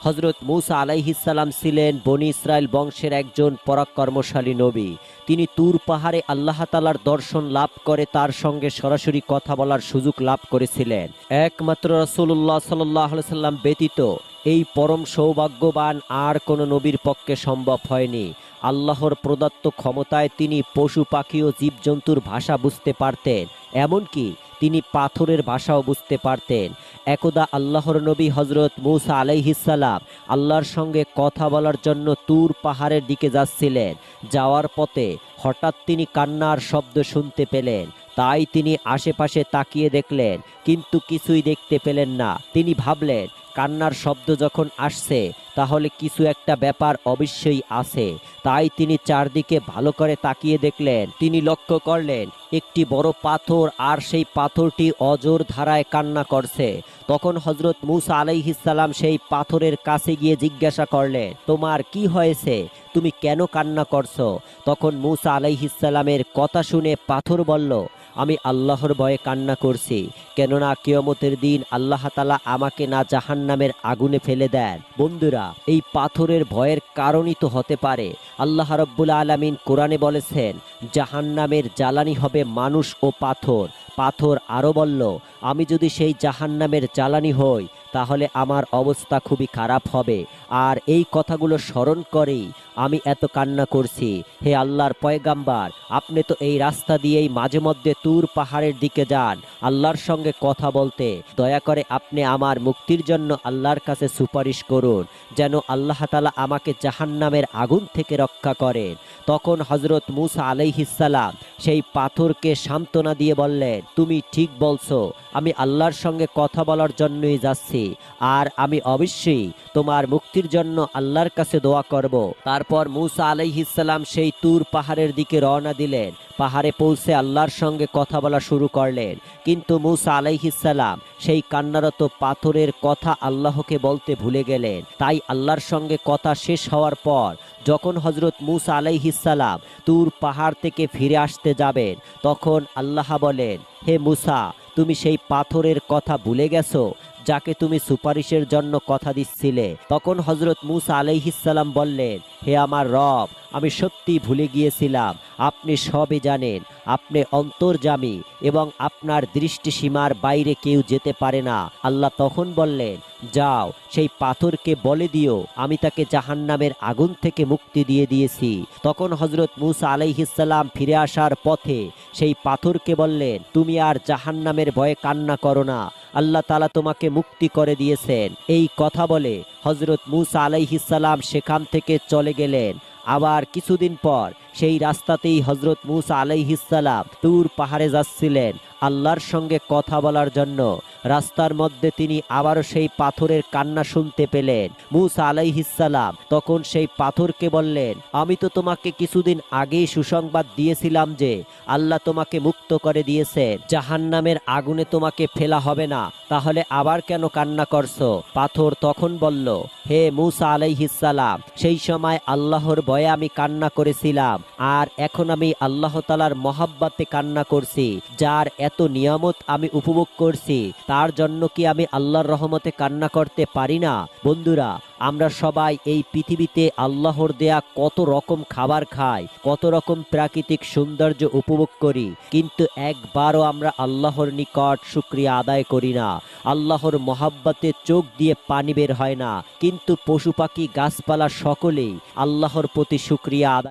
হযরত মূসা আলাইহিস সালাম ছিলেন বনী ইসরাইল বংশের একজন পরাক্রমশালী নবী। তিনি তুর পাহাড়ে আল্লাহ তাআলার দর্শন লাভ করে তার সঙ্গে সরাসরি কথা বলার সুযোগ লাভ করেছিলেন। একমাত্র রাসূলুল্লাহ সাল্লাল্লাহু আলাইহি সাল্লাম ব্যতীত এই পরম সৌভাগ্যবান আর কোনো নবীর পক্ষে সম্ভব হয়নি। আল্লাহর প্রদত্ত ক্ষমতায় তিনি পশু পাখি ও জীবজন্তুর ভাষা বুঝতে পারতেন, এমনকি তিনি পাথরের ভাষাও বুঝতে পারতেন। একদা আল্লাহর নবী হযরত মূসা আলাইহিস সালাম আল্লাহর সঙ্গে কথা বলার জন্য তুর পাহাড়ের দিকে যাচ্ছিলেন। যাওয়ার পথে হঠাৎ তিনি কান্নার শব্দ শুনতে পেলেন। তাই তিনি আশেপাশে তাকিয়ে দেখলেন, কিন্তু কিছুই দেখতে পেলেন না। তিনি ভাবলেন, কান্নার শব্দ যখন আসছে তাহলে কিছু একটা ব্যাপার অবশ্যই আছে। তাই তিনি চারদিকে ভালো করে তাকিয়ে দেখলেন। তিনি লক্ষ্য করলেন একটি বড় পাথর, আর সেই পাথরটি অজোর ধারায় কান্না করছে। তখন হযরত মূসা আলাইহিস সালাম সেই পাথরের কাছে গিয়ে জিজ্ঞাসা করলেন, তোমার কি হয়েছে, তুমি কেন কান্না করছো? তখন মূসা আলাইহিস সালামের কথা শুনে পাথর বলল, আমি আল্লাহর ভয়ে কান্না করছি, কেননা কিয়ামতের দিন আল্লাহ তাআলা আমাকে না জাহান্নামের আগুনে ফেলে দেন। বন্ধুরা, এই পাথরের ভয়ের কারণই তো হতে পারে। আল্লাহ রাব্বুল আলামিন কোরআনে বলেছেন, জাহান্নামের জ্বালানি হবে মানুষ ও পাথর। পাথর আরও বলল, আমি যদি সেই জাহান্নামের জ্বালানি হই তাহলে আমার অবস্থা খুবই খারাপ হবে। আর এই কথাগুলো স্মরণ করেই আমি এত কান্না করছি। হে আল্লাহর পয়গাম্বার, আপনি তো এই রাস্তা দিয়েই মাঝে মধ্যে তুর পাহাড়ের দিকে যান আল্লাহর সঙ্গে কথা বলতে। দয়া করে আপনি আমার মুক্তির জন্য আল্লাহর কাছে সুপারিশ করুন, যেন আল্লাহ তাআলা আমাকে জাহান্নামের আগুন থেকে রক্ষা করেন। তখন হযরত মূসা আলাইহিস সালাম সেই পাথরকে সান্ত্বনা দিয়ে বললেন, তুমি ঠিক বলছো, আমি আল্লাহর সঙ্গে কথা বলার জন্যই যাচ্ছি, আর আমি অবশ্যই তোমার মুক্তির জন্য আল্লাহর কাছে দোয়া করব। তারপর মূসা আলাইহিস সালাম সেই তুর পাহাড়ের দিকে রওনা দিলেন। পাহাড়ে পৌঁছে আল্লাহর সঙ্গে কথা বলা শুরু করলেন। কিন্তু মূসা আলাইহিস সালাম সেই কান্নারত পাথরের কথা আল্লাহকে বলতে ভুলে গেলেন। তাই আল্লাহর সঙ্গে কথা শেষ হওয়ার পর যখন হযরত মূসা আলাইহিস সালাম তুর পাহাড় থেকে ফিরে আসতে যাবেন, তখন আল্লাহ বলেন, হে মূসা, তুমি সেই পাথরের কথা ভুলে গেছো যাকে তুমি সুপারিশের জন্য কথা দিচ্ছিলে? তখন হযরত মূসা আলাইহিস সালাম বললেন, হে আমার রব, আমি সত্যি ভুলে গিয়েছিলাম। আপনি সবই জানেন, আপনি অন্তর্যামী এবং আপনার দৃষ্টিসীমার বাইরে কেউ যেতে পারে না। আল্লাহ তখন বললেন, যাও সেই পাথরকে বলে দিও আমি তাকে জাহান্নামের আগুন থেকে মুক্তি দিয়ে দিয়েছি। তখন হযরত মূসা আলাইহিস সালাম ফিরে আসার পথে সেই পাথরকে বললেন, তুমি আর জাহান্নামের ভয়ে কান্না করো না, আল্লাহ তাআলা তোমাকে মুক্তি করে দিয়েছেন। এই কথা বলে হযরত মূসা আলাইহিস সালাম সেখান থেকে চলে গেলেন। আবার কিছুদিন পর সেই রাস্তাতেই হযরত মূসা আলাইহিস সালাম তুর পাহাড়ে যাচ্ছিলেন আল্লাহর সঙ্গে কথা বলার জন্য। রাস্তার মধ্যে তিনি আবারও সেই পাথরের কান্না শুনতে পেলেন। মূসা আলাইহিস সালাম তখন সেই পাথরকে বললেন, আমি তো তোমাকে কিছুদিন আগেই সুসংবাদ দিয়েছিলাম যে আল্লাহ তোমাকে মুক্ত করে দিয়েছেন, জাহান্নামের আগুনে তোমাকে ফেলা হবে না, তাহলে আবার কেন কান্না করছো? পাথর তখন বলল, হে মূসা আলাইহিস সালাম, সেই সময় আল্লাহর ভয়ে আমি কান্না করেছিলাম, আর এখন আমি আল্লাহ তাআলার মহব্বতে কান্না করছি। যার এত নিয়ামত আমি উপভোগ করছি, তার জন্য কি আমি আল্লাহর রহমতে কান্না করতে পারি না? বন্ধুরা, আমরা সবাই এই পৃথিবীতে আল্লাহর দেয়া কত রকম খাবার খাই, কত রকম প্রাকৃতিক সৌন্দর্য উপভোগ করি, কিন্তু একবারও আমরা আল্লাহর নিকট শুকরিয়া আদায় করি না। আল্লাহর মহব্বতে চোখ দিয়ে পানি বের হয় না, কিন্তু পশু পাখি গাছপালা সকলেই আল্লাহর প্রতি শুকরিয়া আদায়